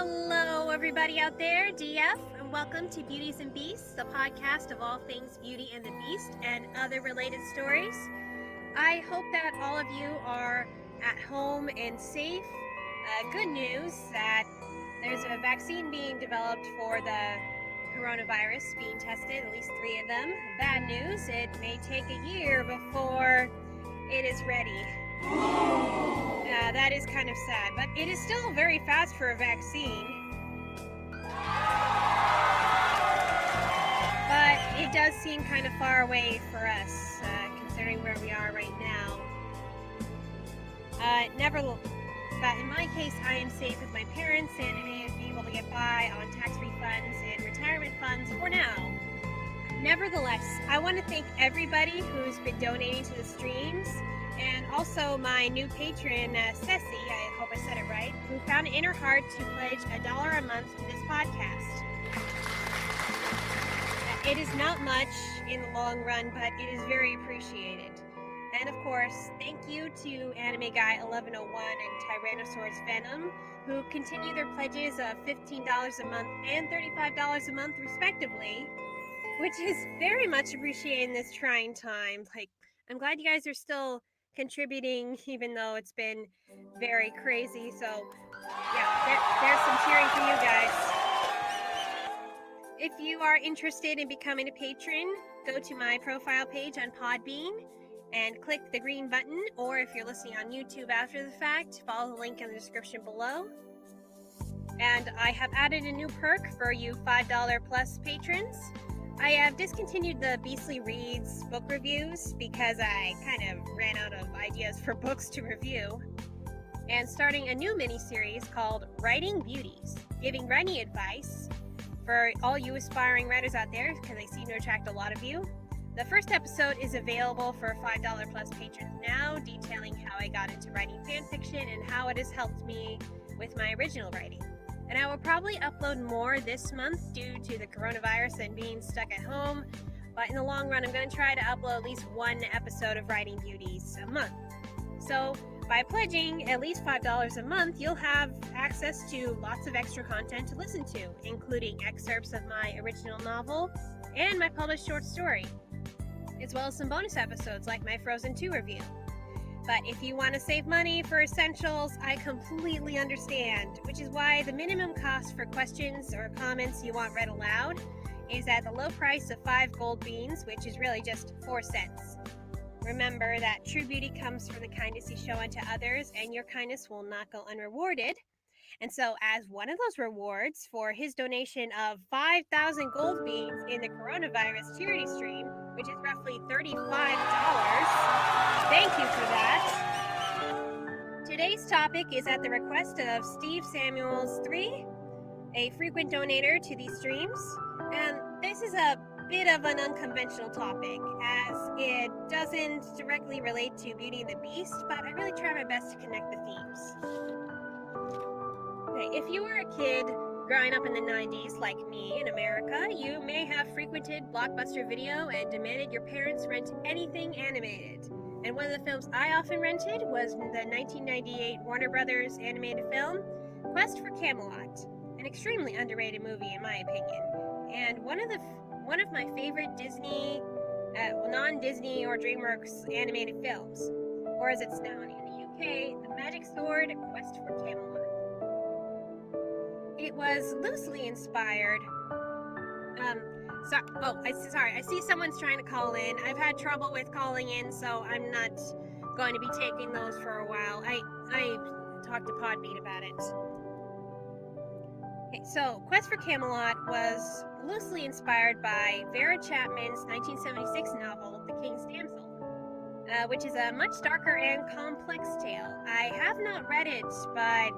Hello, everybody out there, DF, and welcome to Beauties and Beasts, the podcast of all things Beauty and the Beast and other related stories. I hope that all of you are at home and safe. Good news that there's a vaccine being developed for the coronavirus being tested, at least 3 of them. Bad news, it may take a year before it is ready. That is kind of sad, but it is still very fast for a vaccine. But it does seem kind of far away for us, considering where we are right now. But in my case, I am safe with my parents and am able to get by on tax refunds and retirement funds for now. Nevertheless, I want to thank everybody who's been donating to the streams, and also my new patron, Cesi, I hope I said it right, who found it in her heart to pledge $1 a month to this podcast. It is not much in the long run, but it is very appreciated. And of course, thank you to Anime Guy 1101 and Tyrannosaurus Venom, who continue their pledges of $15 a month and $35 a month respectively, which is very much appreciated in this trying time. I'm glad you guys are still contributing, even though it's been very crazy. So yeah, there's some cheering for you guys. If you are interested in becoming a patron, go to my profile page on Podbean and click the green button, or if you're listening on YouTube after the fact, follow the link in the description below. And I have added a new perk for you $5 plus patrons. I have discontinued the Beastly Reads book reviews because I kind of ran out of ideas for books to review, and starting a new mini-series called Writing Beauties, giving writing advice for all you aspiring writers out there, because they seem to attract a lot of you. The first episode is available for $5 plus patrons now, detailing how I got into writing fan fiction and how it has helped me with my original writing. And I will probably upload more this month due to the coronavirus and being stuck at home. But in the long run, I'm going to try to upload at least one episode of Writing Beauties a month. So by pledging at least $5 a month, you'll have access to lots of extra content to listen to, including excerpts of my original novel and my published short story, as well as some bonus episodes like my Frozen 2 review. But if you want to save money for essentials, I completely understand, which is why the minimum cost for questions or comments you want read aloud is at the low price of 5 gold beans, which is really just 4 cents. Remember that true beauty comes from the kindness you show unto others, and your kindness will not go unrewarded. And so as one of those rewards for his donation of 5,000 gold beans in the coronavirus charity stream, which is roughly $35, thank you for that. Today's topic is at the request of Steve Samuels 3, a frequent donator to these streams. And this is a bit of an unconventional topic, as it doesn't directly relate to Beauty and the Beast, but I really try my best to connect the themes. Okay, if you were a kid growing up in the 90s like me in America, you may have frequented Blockbuster Video and demanded your parents rent anything animated. And one of the films I often rented was the 1998 Warner Brothers animated film, Quest for Camelot, an extremely underrated movie in my opinion, and one of my favorite Disney, non-Disney or DreamWorks animated films, or as it's known in the UK, The Magic Sword, Quest for Camelot. It was loosely inspired. I see someone's trying to call in. I've had trouble with calling in, so I'm not going to be taking those for a while. I talked to Podbean about it. Okay, so Quest for Camelot was loosely inspired by Vera Chapman's 1976 novel, The King's Damsel, which is a much darker and complex tale. I have not read it, but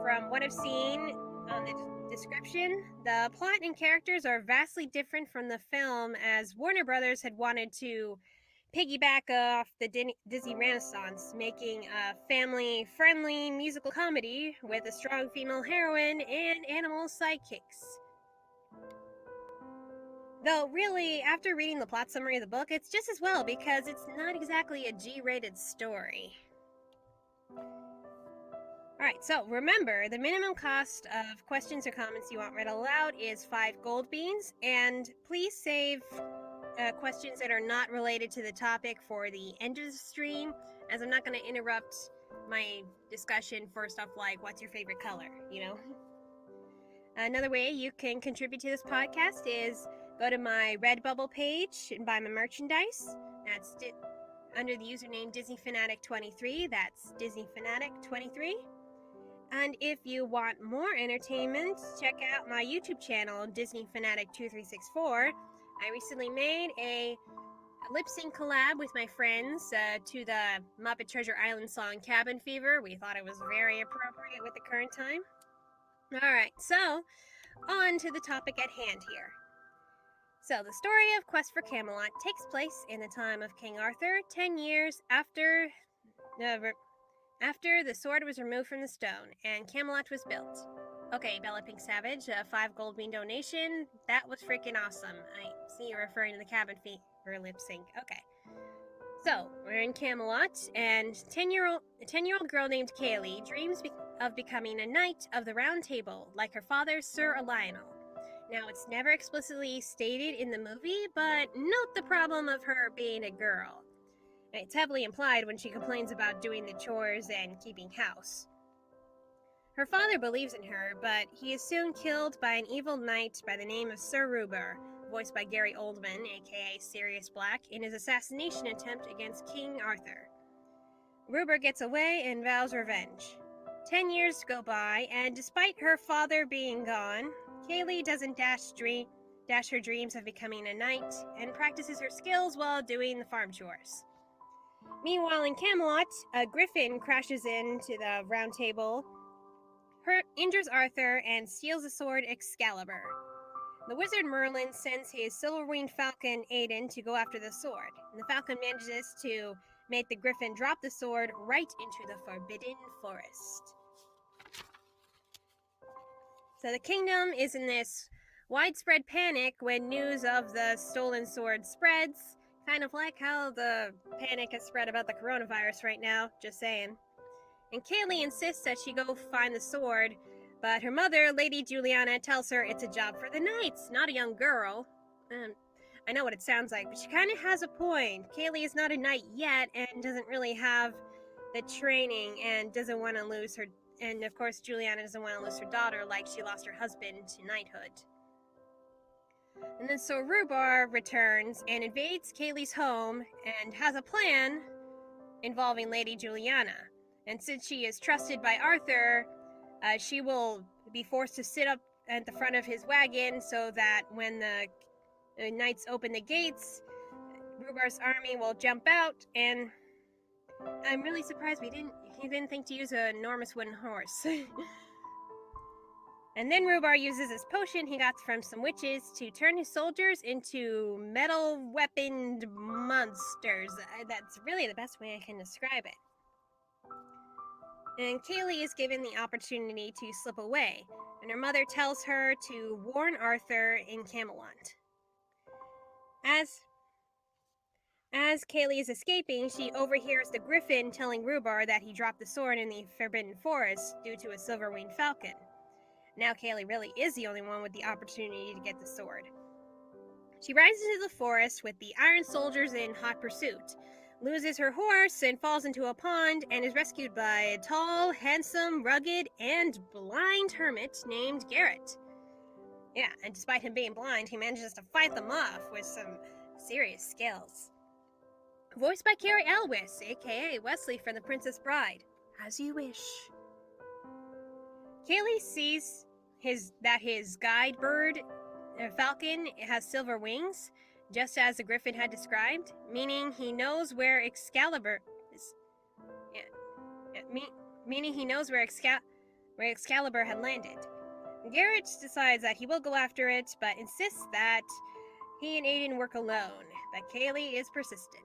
from what I've seen on the description, the plot and characters are vastly different from the film, as Warner Brothers had wanted to piggyback off the Disney Renaissance, making a family-friendly musical comedy with a strong female heroine and animal sidekicks. Though really, after reading the plot summary of the book, it's just as well, because it's not exactly a G-rated story. Alright, so remember, the minimum cost of questions or comments you want read aloud is 5 gold beans, and please save questions that are not related to the topic for the end of the stream, as I'm not going to interrupt my discussion for stuff like what's your favorite color, you know? Another way you can contribute to this podcast is go to my Redbubble page and buy my merchandise. That's under the username DisneyFanatic23. That's DisneyFanatic23. And if you want more entertainment, check out my YouTube channel, DisneyFanatic2364. I recently made a lip sync collab with my friends to the Muppet Treasure Island song Cabin Fever. We thought it was very appropriate with the current time. Alright, so on to the topic at hand here. So, the story of Quest for Camelot takes place in the time of King Arthur, 10 years after the sword was removed from the stone and Camelot was built. Okay, BellaPinkSavage, a 5 gold bean donation. That was freaking awesome. I see you're referring to the Cabin Fever lip sync. Okay. So, we're in Camelot, and a 10-year-old girl named Kaylee dreams of becoming a knight of the Round Table, like her father, Sir Lionel. Now, it's never explicitly stated in the movie, but note the problem of her being a girl. It's heavily implied when she complains about doing the chores and keeping house. Her father believes in her, but he is soon killed by an evil knight by the name of Sir Ruber, voiced by Gary Oldman, aka Sirius Black, in his assassination attempt against King Arthur. Ruber gets away and vows revenge. 10 years go by, and despite her father being gone, Kaylee doesn't dash her dreams of becoming a knight and practices her skills while doing the farm chores. Meanwhile, in Camelot, a griffin crashes into the Round Table, injures Arthur, and steals the sword Excalibur. The wizard Merlin sends his silver-winged falcon Aiden to go after the sword, and the falcon manages to make the griffin drop the sword right into the Forbidden Forest. So the kingdom is in this widespread panic when news of the stolen sword spreads, kind of like how the panic has spread about the coronavirus right now, just saying. And Kaylee insists that she go find the sword, but her mother, Lady Juliana, tells her it's a job for the knights, not a young girl. I know what it sounds like, but she kind of has a point. Kaylee is not a knight yet and doesn't really have the training and doesn't want to lose her. And of course, Juliana doesn't want to lose her daughter like she lost her husband to knighthood. And then so Rubar returns and invades Kaylee's home and has a plan involving Lady Juliana. And since she is trusted by Arthur, she will be forced to sit up at the front of his wagon so that when the knights open the gates, Rubar's army will jump out. And I'm really surprised he didn't think to use an enormous wooden horse. And then Rubar uses this potion he got from some witches to turn his soldiers into metal-weaponed monsters. That's really the best way I can describe it. And Kaylee is given the opportunity to slip away, and her mother tells her to warn Arthur in Camelot. As Kaylee is escaping, she overhears the griffin telling Rubar that he dropped the sword in the Forbidden Forest due to a silver-winged falcon. Now Kaylee really is the only one with the opportunity to get the sword. She rides into the forest with the iron soldiers in hot pursuit, loses her horse and falls into a pond, and is rescued by a tall, handsome, rugged, and blind hermit named Garrett. Yeah, and despite him being blind, he manages to fight them off with some serious skills. Voiced by Carrie Elwes, aka Wesley from The Princess Bride. As you wish. Kaylee sees that his guide bird, falcon, has silver wings, just as the griffin had described, meaning he knows where Excalibur is. Meaning he knows where Excalibur had landed. Garrett decides that he will go after it, but insists that he and Aiden work alone. But Kaylee is persistent.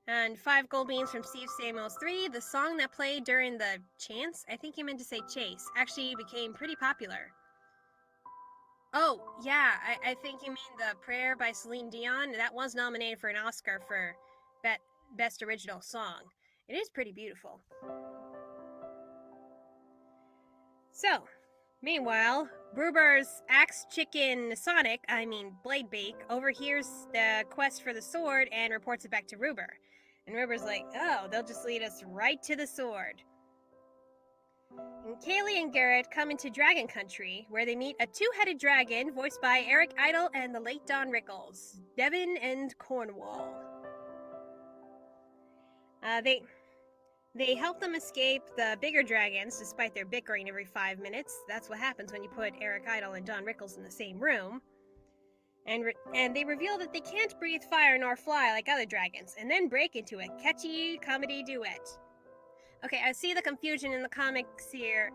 And 5 gold beans from Steve Samuels 3. The song that played during the chance, I think he meant to say chase, actually became pretty popular. Oh, yeah, I think you mean The Prayer by Celine Dion. That was nominated for an Oscar for Best Original Song. It is pretty beautiful. So, meanwhile, Ruber's axe chicken Bladebeak, overhears the quest for the sword and reports it back to Ruber. And Ruber's like, oh, they'll just lead us right to the sword. And Kaylee and Garrett come into Dragon Country, where they meet a two-headed dragon voiced by Eric Idle and the late Don Rickles, Devin and Cornwall. They help them escape the bigger dragons, despite their bickering every 5 minutes. That's what happens when you put Eric Idle and Don Rickles in the same room. And they reveal that they can't breathe fire nor fly like other dragons, and then break into a catchy comedy duet. Okay, I see the confusion in the comments here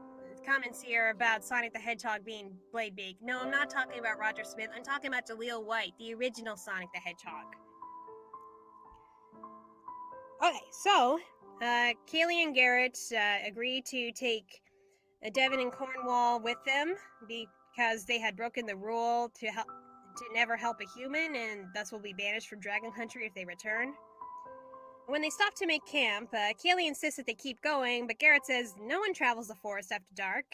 about Sonic the Hedgehog being Bladebeak. No, I'm not talking about Roger Smith. I'm talking about Jaleel White, the original Sonic the Hedgehog. Okay, so Kaylee and Garrett agree to take Devin and Cornwall with them because they had broken the rule to never help a human, and thus will be banished from Dragon Country if they return. When they stop to make camp, Kaylee insists that they keep going, but Garrett says no one travels the forest after dark,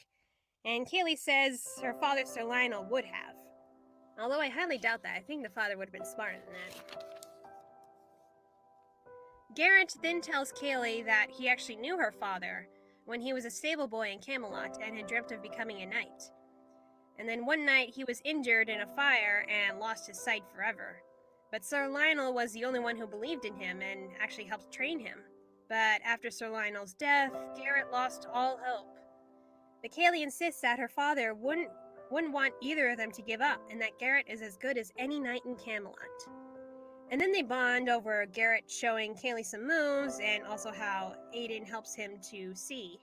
and Kaylee says her father, Sir Lionel, would have. Although I highly doubt that. I think the father would have been smarter than that. Garrett then tells Kaylee that he actually knew her father when he was a stable boy in Camelot and had dreamt of becoming a knight. And then one night he was injured in a fire and lost his sight forever. But Sir Lionel was the only one who believed in him and actually helped train him. But after Sir Lionel's death, Garrett lost all hope. But Kaylee insists that her father wouldn't want either of them to give up, and that Garrett is as good as any knight in Camelot. And then they bond over Garrett showing Kaylee some moves, and also how Aiden helps him to see.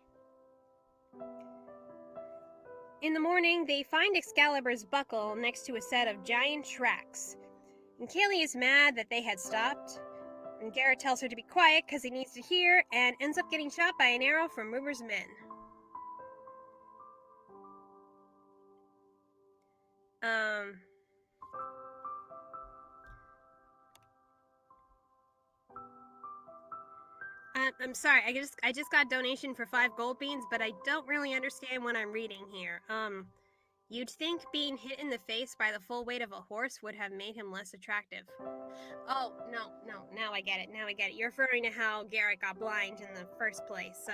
In the morning, they find Excalibur's buckle next to a set of giant tracks. And Kaylee is mad that they had stopped, and Garrett tells her to be quiet because he needs to hear, and ends up getting shot by an arrow from Ruber's men. I'm sorry, I just got a donation for 5 gold beans, but I don't really understand what I'm reading here. You'd think being hit in the face by the full weight of a horse would have made him less attractive. Oh, no, now I get it, You're referring to how Garrett got blind in the first place.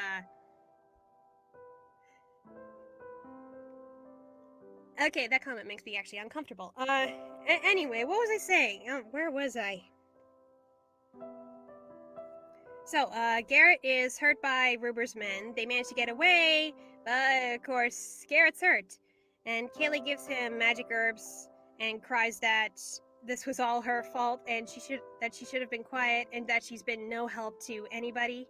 Okay, that comment makes me actually uncomfortable. Anyway, what was I saying? Where was I? So, Garrett is hurt by Ruber's men. They manage to get away, but of course, Garrett's hurt. And Kaylee gives him magic herbs and cries that this was all her fault and she should have been quiet and that she's been no help to anybody.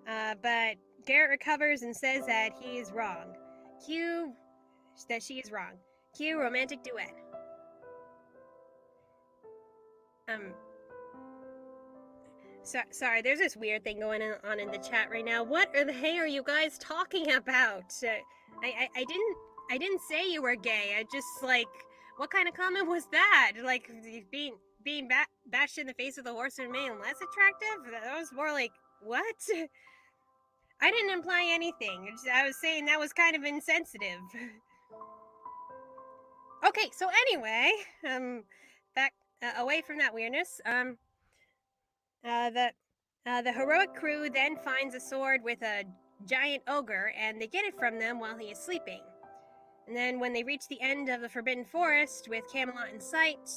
But Garrett recovers and says that he is wrong. That she is wrong. Cue romantic duet. Sorry, there's this weird thing going on in the chat right now. What the hey are you guys talking about? I didn't say you were gay. I just, like, what kind of comment was that? Like, being bashed in the face with a horse and made less attractive? That was more like, what? I didn't imply anything. I was saying that was kind of insensitive. Okay, so anyway, back away from that weirdness. The heroic crew then finds a sword with a giant ogre, and they get it from them while he is sleeping. And then when they reach the end of the Forbidden Forest with Camelot in sight,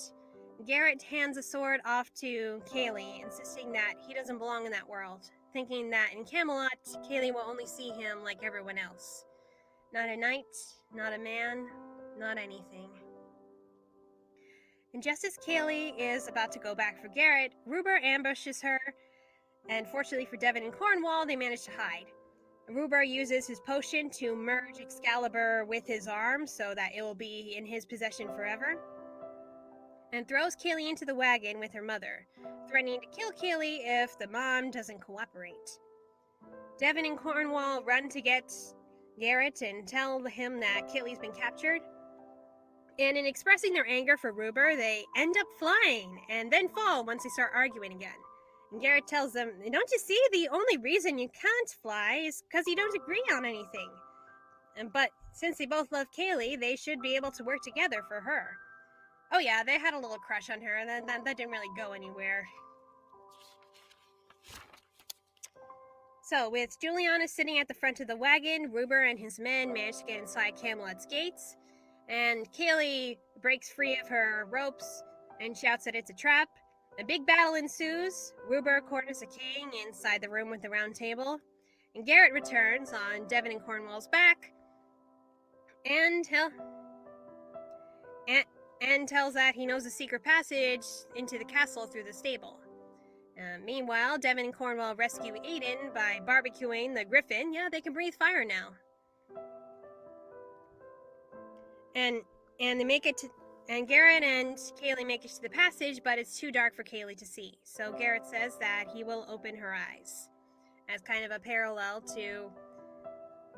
Garrett hands the sword off to Kaylee, insisting that he doesn't belong in that world, thinking that in Camelot, Kaylee will only see him like everyone else. Not a knight, not a man, not anything. And just as Kaylee is about to go back for Garrett, Ruber ambushes her, and fortunately for Devin and Cornwall, they manage to hide. Ruber uses his potion to merge Excalibur with his arm so that it will be in his possession forever, and throws Kaylee into the wagon with her mother, threatening to kill Kaylee if the mom doesn't cooperate. Devin and Cornwall run to get Garrett and tell him that Kaylee's been captured. And in expressing their anger for Ruber, they end up flying and then fall once they start arguing again. And Garrett tells them, don't you see, the only reason you can't fly is because you don't agree on anything. But since they both love Kaylee, they should be able to work together for her. Oh yeah, they had a little crush on her, and that didn't really go anywhere. So, with Juliana sitting at the front of the wagon, Ruber and his men manage to get inside Camelot's gates, and Kaylee breaks free of her ropes and shouts that it's a trap. A big battle ensues. Ruber corners a king inside the room with the round table, and Garrett returns on Devon and Cornwall's back, and tells that he knows a secret passage into the castle through the stable. Meanwhile, Devon and Cornwall rescue Aiden by barbecuing the griffin. Yeah, they can breathe fire now. And they make it to, and Garrett and Kaylee make it to the passage, but it's too dark for Kaylee to see. So Garrett says that he will open her eyes, as kind of a parallel to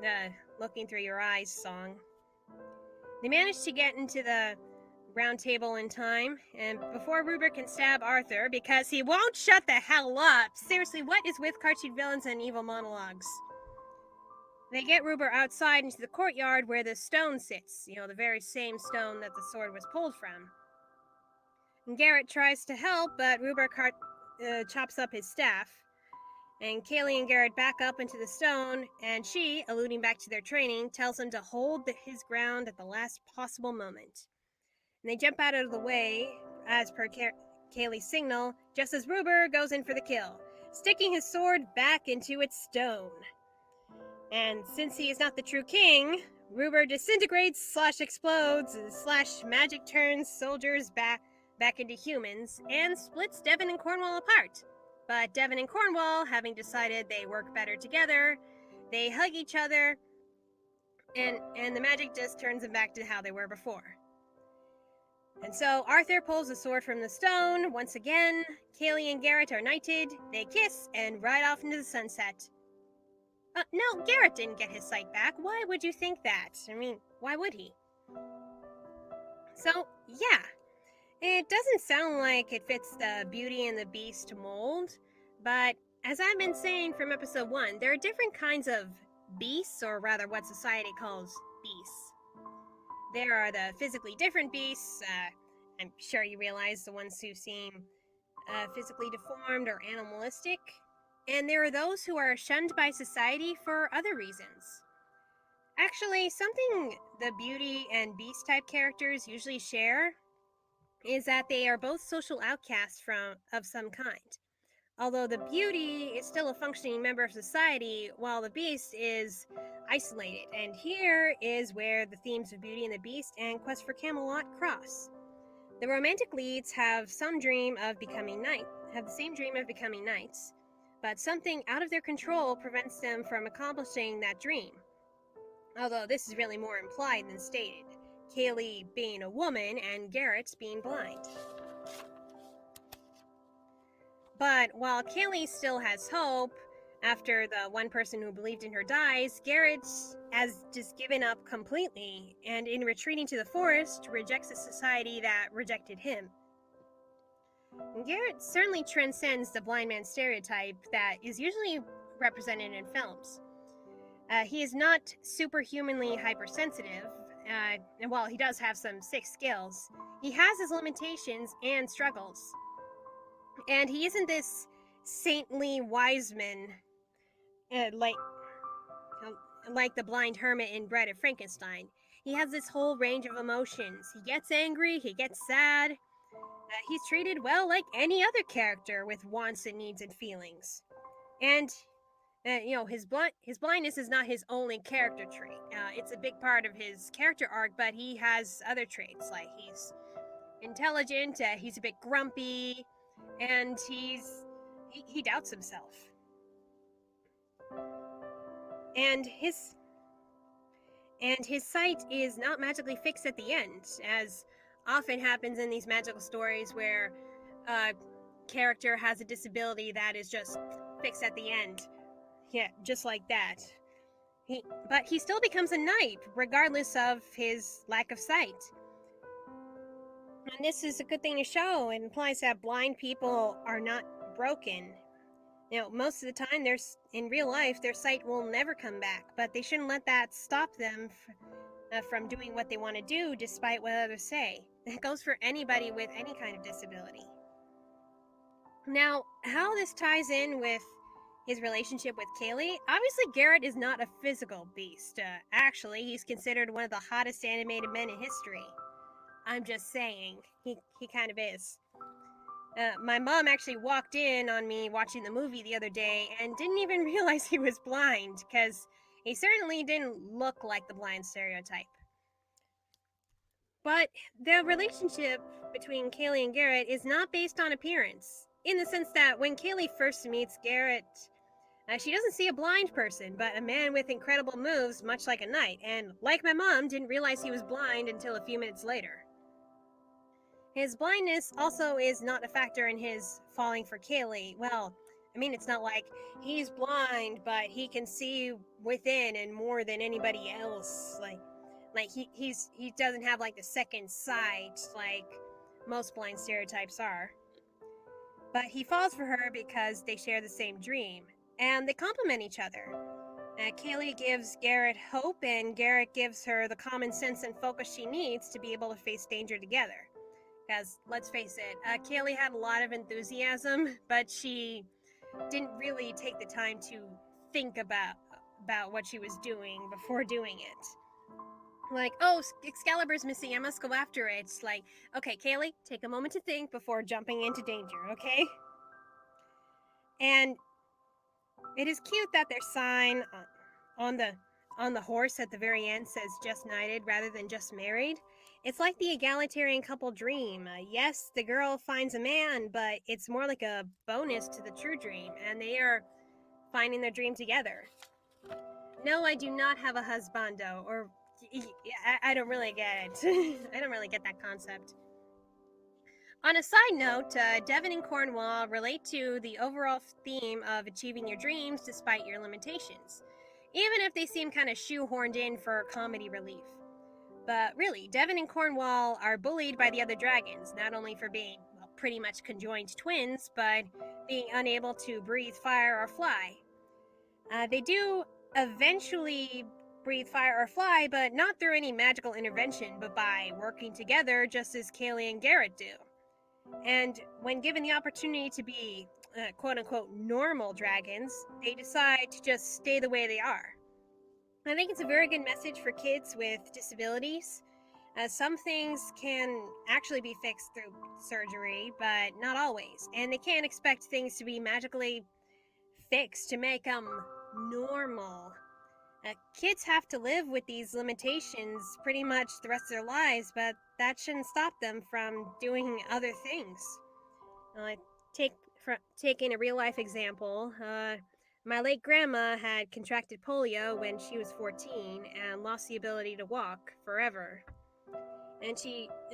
the Looking Through Your Eyes song. They manage to get into the round table in time, and before Ruber can stab Arthur, because he won't shut the hell up. Seriously, what is with cartoon villains and evil monologues? They get Ruber outside into the courtyard where the stone sits, the very same stone that the sword was pulled from. And Garrett tries to help, but Ruber chops up his staff. And Kaylee and Garrett back up into the stone, and she, alluding back to their training, tells him to hold his ground at the last possible moment. And they jump out of the way, as per Kaylee's signal, just as Ruber goes in for the kill, sticking his sword back into its stone. And since he is not the true king, Ruber disintegrates / explodes / magic turns soldiers back into humans and splits Devon and Cornwall apart. But Devon and Cornwall, having decided they work better together, they hug each other, and the magic just turns them back to how they were before. And so Arthur pulls the sword from the stone. Once again, Kaylee and Garrett are knighted. They kiss and ride off into the sunset. No, Garrett didn't get his sight back. Why would you think that? I mean, why would he? So, yeah. It doesn't sound like it fits the Beauty and the Beast mold, but as I've been saying from episode 1, there are different kinds of beasts, or rather what society calls beasts. There are the physically different beasts. I'm sure you realize the ones who seem physically deformed or animalistic. And there are those who are shunned by society for other reasons. Actually, something the Beauty and Beast type characters usually share is that they are both social outcasts of some kind. Although the Beauty is still a functioning member of society, while the Beast is isolated. And here is where the themes of Beauty and the Beast and Quest for Camelot cross. The romantic leads have the same dream of becoming knights, but something out of their control prevents them from accomplishing that dream. Although this is really more implied than stated, Kaylee being a woman and Garrett being blind. But while Kaylee still has hope, after the one person who believed in her dies, Garrett has just given up completely, and in retreating to the forest, rejects a society that rejected him. And Garrett certainly transcends the blind man stereotype that is usually represented in films. He is not superhumanly hypersensitive, and while he does have some sick skills, he has his limitations and struggles. And he isn't this saintly wise man like the blind hermit in Bride of Frankenstein. He has this whole range of emotions. He gets angry, he gets sad. He's treated well like any other character with wants and needs and feelings. And his blindness is not his only character trait. It's a big part of his character arc, but he has other traits, like he's intelligent, he's a bit grumpy, and he doubts himself. And his sight is not magically fixed at the end, as often happens in these magical stories where a character has a disability that is just fixed at the end. Yeah, just like that. But he still becomes a knight, regardless of his lack of sight. And this is a good thing to show. It implies that blind people are not broken, most of the time, in real life, their sight will never come back, but they shouldn't let that stop them from doing what they want to do, despite what others say. It goes for anybody with any kind of disability. Now, how this ties in with his relationship with Kaylee, obviously Garrett is not a physical beast. Actually, he's considered one of the hottest animated men in history. I'm just saying, he kind of is. My mom actually walked in on me watching the movie the other day and didn't even realize he was blind, because he certainly didn't look like the blind stereotype. But the relationship between Kaylee and Garrett is not based on appearance, in the sense that when Kaylee first meets Garrett, she doesn't see a blind person, but a man with incredible moves, much like a knight, and like my mom, didn't realize he was blind until a few minutes later. His blindness also is not a factor in his falling for Kaylee. Well, I mean, it's not like he's blind, but he can see within and more than anybody else. Like he doesn't have like the second sight like most blind stereotypes are. But he falls for her because they share the same dream, and they complement each other. Kaylee gives Garrett hope, and Garrett gives her the common sense and focus she needs to be able to face danger together. Because, let's face it, Kaylee had a lot of enthusiasm, but she didn't really take the time to think about what she was doing before doing it. Like, oh, Excalibur's missing, I must go after it. It's like, okay, Kaylee, take a moment to think before jumping into danger, okay? And it is cute that their sign on the horse at the very end says just knighted rather than just married. It's like the egalitarian couple dream. Yes, the girl finds a man, but it's more like a bonus to the true dream, and they are finding their dream together. No, I do not have a husbando, or I don't really get it. I don't really get that concept. On a side note, Devin and Cornwall relate to the overall theme of achieving your dreams despite your limitations, even if they seem kind of shoehorned in for comedy relief. But really, Devin and Cornwall are bullied by the other dragons, not only for being pretty much conjoined twins, but being unable to breathe fire or fly. They do eventually breathe fire or fly, but not through any magical intervention, but by working together just as Kaylee and Garrett do. And when given the opportunity to be quote-unquote normal dragons, they decide to just stay the way they are. I think it's a very good message for kids with disabilities. Some things can actually be fixed through surgery, but not always. And they can't expect things to be magically fixed to make them normal. Kids have to live with these limitations pretty much the rest of their lives, but that shouldn't stop them from doing other things. Taking a real-life example, my late grandma had contracted polio when she was 14 and lost the ability to walk forever. And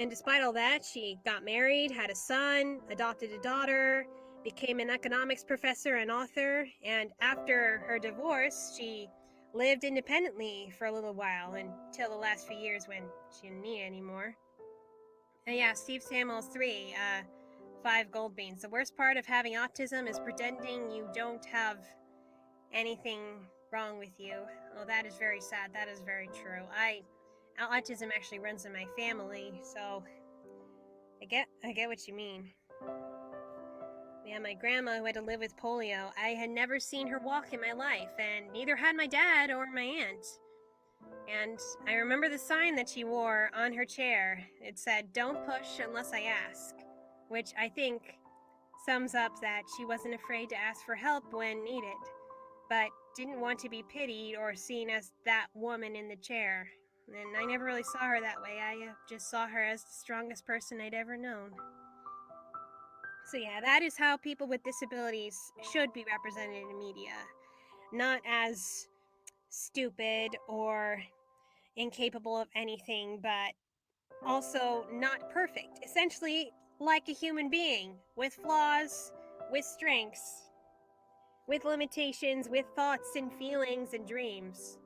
despite all that, she got married, had a son, adopted a daughter, became an economics professor and author, and after her divorce, she lived independently for a little while until the last few years when she didn't need it anymore. And yeah, Steve Samuels 3, 5 gold beans. The worst part of having autism is pretending you don't have anything wrong with you. Oh, that is very sad. That is very true. Autism actually runs in my family, so I get what you mean. Yeah, my grandma, who had to live with polio, I had never seen her walk in my life, and neither had my dad or my aunt. And I remember the sign that she wore on her chair. It said, "Don't push unless I ask," which I think sums up that she wasn't afraid to ask for help when needed, but didn't want to be pitied or seen as that woman in the chair. And I never really saw her that way. I just saw her as the strongest person I'd ever known. So yeah, that is how people with disabilities should be represented in media. Not as stupid or incapable of anything, but also not perfect. Essentially, like a human being, with flaws, with strengths, with limitations, with thoughts and feelings and dreams.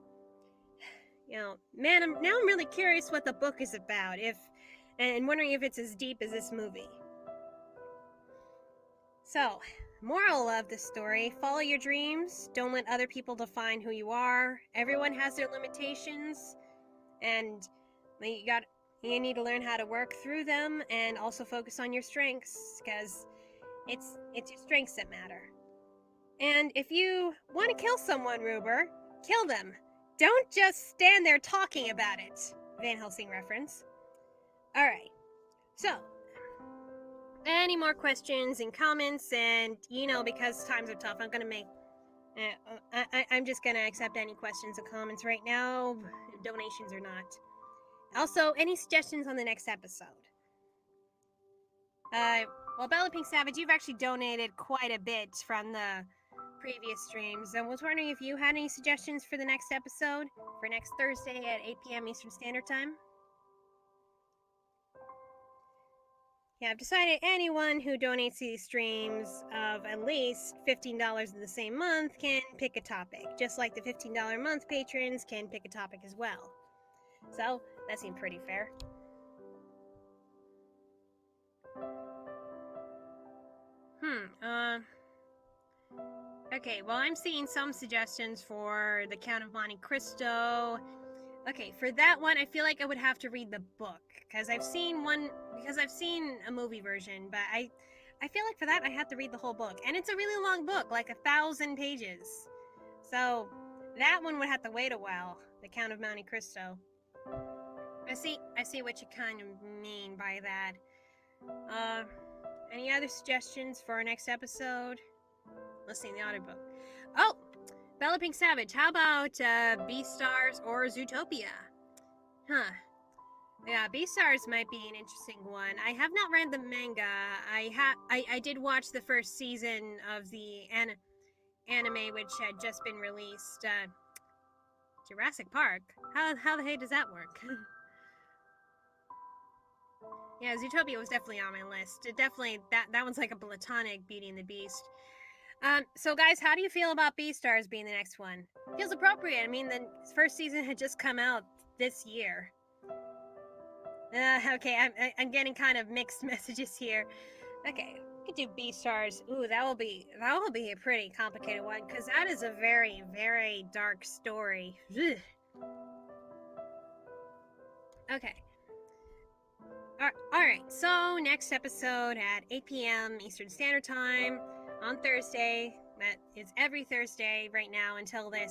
Man, I'm really curious what the book is about, and wondering if it's as deep as this movie. So, moral of the story, follow your dreams. Don't let other people define who you are. Everyone has their limitations, and you need to learn how to work through them and also focus on your strengths, because it's your strengths that matter. And if you want to kill someone, Ruber, kill them. Don't just stand there talking about it. Van Helsing reference. All right. So, any more questions and comments? And because times are tough, I'm gonna make. I'm just gonna accept any questions and comments right now, donations or not. Also, any suggestions on the next episode? Well, BellaPinkSavage, you've actually donated quite a bit from the previous streams. I was wondering if you had any suggestions for the next episode, for next Thursday at 8 p.m. Eastern Standard Time. Yeah, I've decided anyone who donates to these streams of at least $15 in the same month can pick a topic, just like the $15 a month patrons can pick a topic as well. So, that seemed pretty fair. Okay, well, I'm seeing some suggestions for The Count of Monte Cristo. Okay, for that one, I feel like I would have to read the book, because I've seen a movie version, but I feel like for that, I have to read the whole book. And it's a really long book, like 1,000 pages. So, that one would have to wait a while, The Count of Monte Cristo. I see what you kind of mean by that. Any other suggestions for our next episode? Listening to the audiobook. Oh! BellaPinkSavage, how about Beastars or Zootopia? Huh. Yeah, Beastars might be an interesting one. I have not read the manga. I did watch the first season of the anime, which had just been released. Jurassic Park? How the heck does that work? Yeah, Zootopia was definitely on my list. That one's like a platonic Beauty and the Beast. So guys, how do you feel about Beastars being the next one? Feels appropriate. I mean, the first season had just come out this year. Okay, I'm getting kind of mixed messages here. Okay, we could do Beastars. Ooh, that will be a pretty complicated one, because that is a very, very dark story. Ugh. Okay. Alright, so next episode at 8 p.m. Eastern Standard Time on Thursday. That is every Thursday right now until that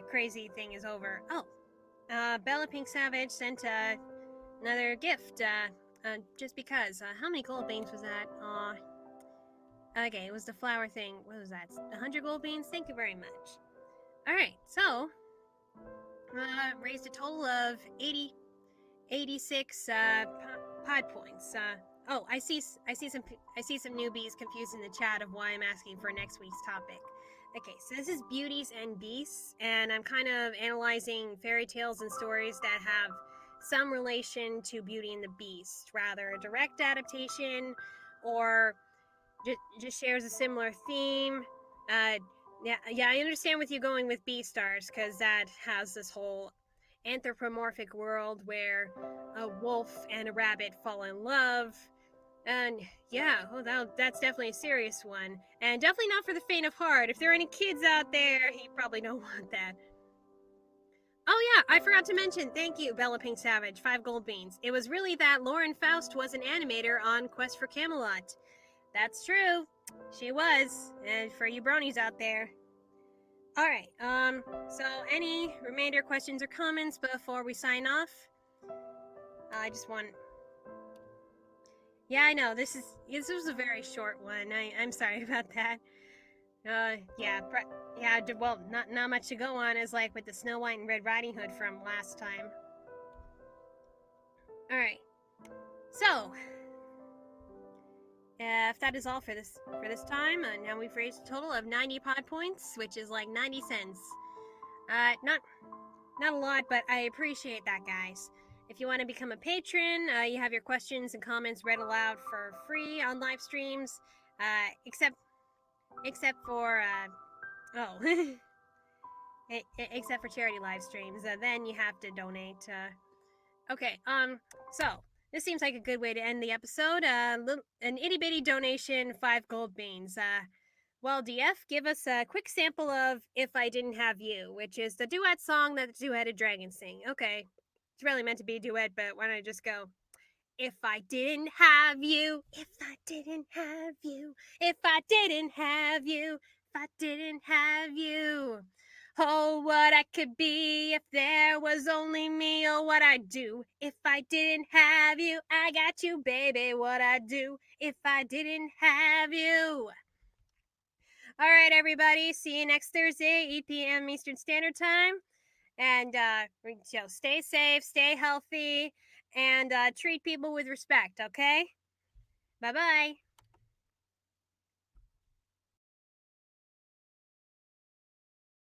crazy thing is over. Oh, BellaPinkSavage sent another gift, just because. How many gold beans was that? Okay, it was the flower thing. What was that? 100 gold beans? Thank you very much. Alright, so, raised a total of 86 PodPoints. Oh, I see some newbies confused in the chat of why I'm asking for next week's topic. Okay, so this is Beauties and Beasts, and I'm kind of analyzing fairy tales and stories that have some relation to Beauty and the Beast, rather a direct adaptation or just shares a similar theme. Yeah, I understand with you going with Beastars, because that has this whole anthropomorphic world where a wolf and a rabbit fall in love. And yeah, that's definitely a serious one. And definitely not for the faint of heart. If there are any kids out there, you probably don't want that. Oh yeah, I forgot to mention, thank you, BellaPinkSavage, 5 gold beans. It was really that Lauren Faust was an animator on Quest for Camelot. That's true. She was. And for you bronies out there. Alright, so any remainder questions or comments before we sign off? I just want... Yeah, I know, this was a very short one. I'm sorry about that. Well, not much to go on, as like with the Snow White and Red Riding Hood from last time. Alright, so... if that is all for this time, now we've raised a total of 90 PodPoints, which is like 90 cents. Not a lot, but I appreciate that, guys. If you want to become a patron, you have your questions and comments read aloud for free on live streams, except for except for charity live streams. Then you have to donate. Okay. So this seems like a good way to end the episode. An itty bitty donation, 5 gold beans. Well, DF, give us a quick sample of If I Didn't Have You, which is the duet song that the two-headed dragons sing. Okay. It's really meant to be a duet, but why don't I just go? If I didn't have you, if I didn't have you, if I didn't have you, if I didn't have you. Oh, what I could be if there was only me. Oh, what I'd do if I didn't have you. I got you, baby, what I'd do if I didn't have you. All right, everybody. See you next Thursday, 8 p.m. Eastern Standard Time. And stay safe, stay healthy, and treat people with respect, okay? Bye-bye.